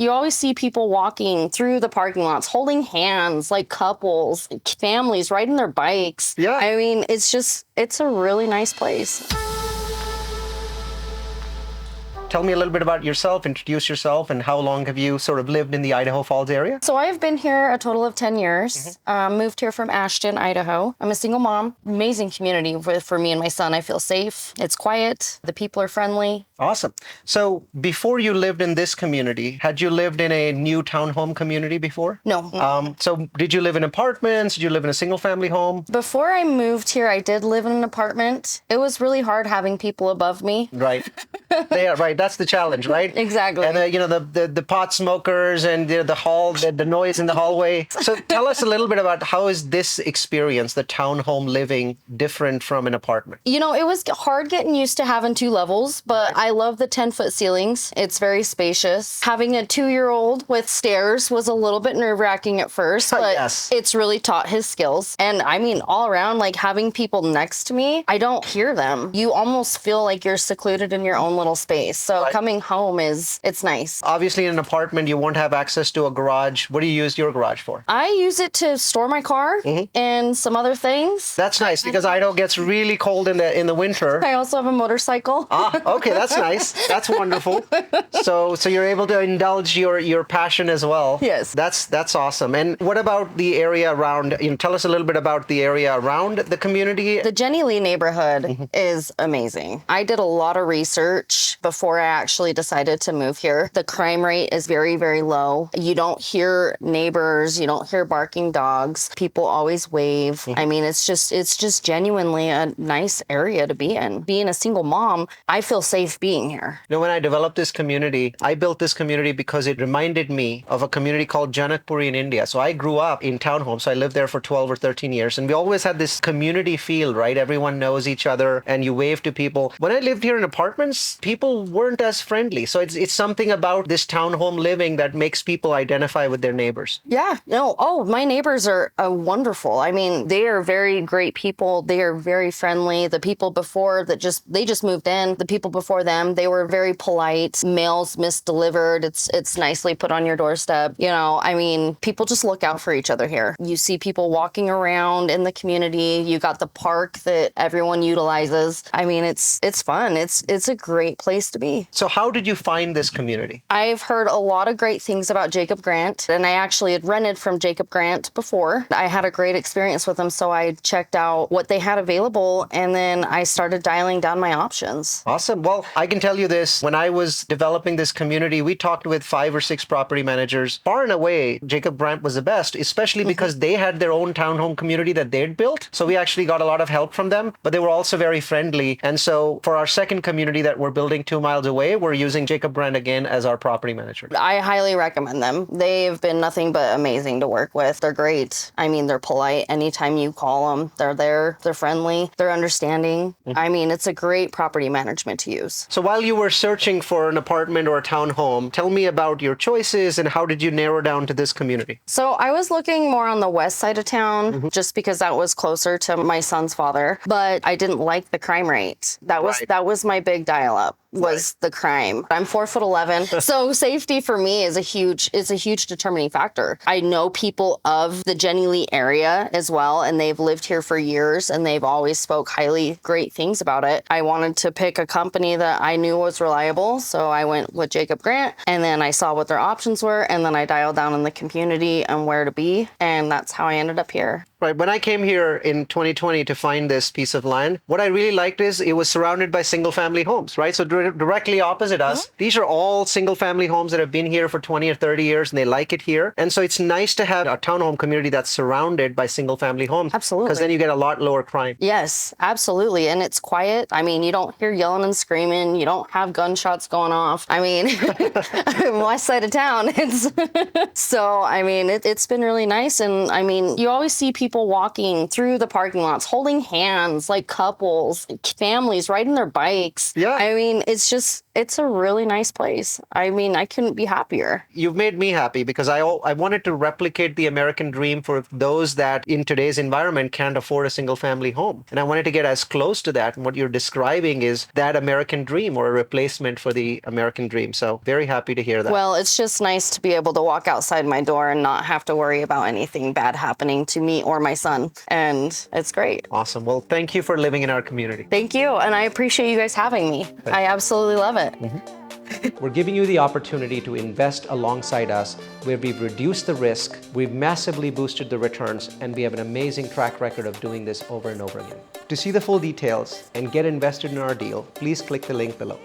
You always see people walking through the parking lots, holding hands, like couples, families riding their bikes. Yeah. I mean, it's a really nice place. Tell me a little bit about yourself, introduce yourself, and how long have you sort of lived in the Idaho Falls area? So I've been here a total of 10 years. Moved here from Ashton, Idaho. I'm a single mom. Amazing community for me and my son. I feel safe. It's quiet. The people are friendly. Awesome. So before you lived in this community, had you lived in a new townhome community before? No. So did you live in apartments? Did you live in a single family home? Before I moved here, I did live in an apartment. It was really hard having people above me. Right. Yeah, right. That's the challenge, right? Exactly. And the pot smokers and the noise in the hallway. So tell us a little bit about how is this experience, the townhome living, different from an apartment? You know, it was hard getting used to having 2 levels, but I love the 10-foot ceilings. It's very spacious. Having a 2-year-old with stairs was a little bit nerve-wracking at first, but Yes. It's really taught his skills. And I mean, all around, like having people next to me, I don't hear them. You almost feel like you're secluded in your own little space. So coming home it's nice. Obviously, in an apartment, you won't have access to a garage. What do you use your garage for? I use it to store my car and some other things. That's nice because Idaho gets really cold in the winter. I also have a motorcycle. Okay, that's nice. That's wonderful. So you're able to indulge your passion as well. Yes. That's awesome. And what about the area around? Tell us a little bit about the area around the community. The Jenny Lee neighborhood is amazing. I did a lot of research before I actually decided to move here. The crime rate is very, very low. You don't hear neighbors. You don't hear barking dogs. People always wave. I mean, it's just genuinely a nice area to be in. Being a single mom, I feel safe being here. When I developed this community, I built this community because it reminded me of a community called Janakpuri in India. So I grew up in townhomes. So I lived there for 12 or 13 years. And we always had this community feel, right? Everyone knows each other and you wave to people. When I lived here in apartments, people weren't as friendly. So it's something about this townhome living that makes people identify with their neighbors. Yeah. No. Oh, my neighbors are wonderful. I mean, they are very great people. They are very friendly. The people before they just moved in. The people before them, they were very polite. Mail's misdelivered. It's nicely put on your doorstep. You know, I mean, people just look out for each other here. You see people walking around in the community. You got the park that everyone utilizes. I mean, it's fun. It's a great place to be. So how did you find this community? I've heard a lot of great things about Jacob Grant, and I actually had rented from Jacob Grant before. I had a great experience with them, so I checked out what they had available, and then I started dialing down my options. Awesome. Well, I can tell you this. When I was developing this community, we talked with 5 or 6 property managers. Far and away, Jacob Grant was the best, especially because they had their own townhome community that they'd built. So we actually got a lot of help from them, but they were also very friendly. And so for our second community that we're building 2 miles away, we're using Jacob Grant again as our property manager. I highly recommend them. They've been nothing but amazing to work with. They're great. I mean, they're polite. Anytime you call them, they're there. They're friendly. They're understanding. I mean, it's a great property management to use. So while you were searching for an apartment or a townhome, tell me about your choices and how did you narrow down to this community? So I was looking more on the west side of town just because that was closer to my son's father, but I didn't like the crime rate. That was my big dial up. Was the crime. I'm 4'11", so safety for me is a huge determining factor. I know people of the Jenny Lee area as well, and they've lived here for years, and they've always spoke highly great things about it. I wanted to pick a company that I knew was reliable, so I went with Jacob Grant, and then I saw what their options were, and then I dialed down in the community and where to be, and that's how I ended up here. Right. When I came here in 2020 to find this piece of land, what I really liked is it was surrounded by single family homes, right? So directly opposite us, these are all single family homes that have been here for 20 or 30 years and they like it here. And so it's nice to have a townhome community that's surrounded by single family homes. Absolutely. Because then you get a lot lower crime. Yes, absolutely. And it's quiet. I mean, you don't hear yelling and screaming. You don't have gunshots going off. I mean, west side of town. So, I mean, it's been really nice. And I mean, you always see people people walking through the parking lots, holding hands, like couples, families riding their bikes. Yeah. I mean, it's a really nice place. I mean, I couldn't be happier. You've made me happy because I wanted to replicate the American dream for those that in today's environment can't afford a single family home. And I wanted to get as close to that. And what you're describing is that American dream or a replacement for the American dream. So very happy to hear that. Well, it's just nice to be able to walk outside my door and not have to worry about anything bad happening to me or my son. And it's great. Awesome. Well, thank you for living in our community. Thank you. And I appreciate you guys having me. I absolutely love it. We're giving you the opportunity to invest alongside us where we've reduced the risk, we've massively boosted the returns, and we have an amazing track record of doing this over and over again. To see the full details and get invested in our deal, please click the link below.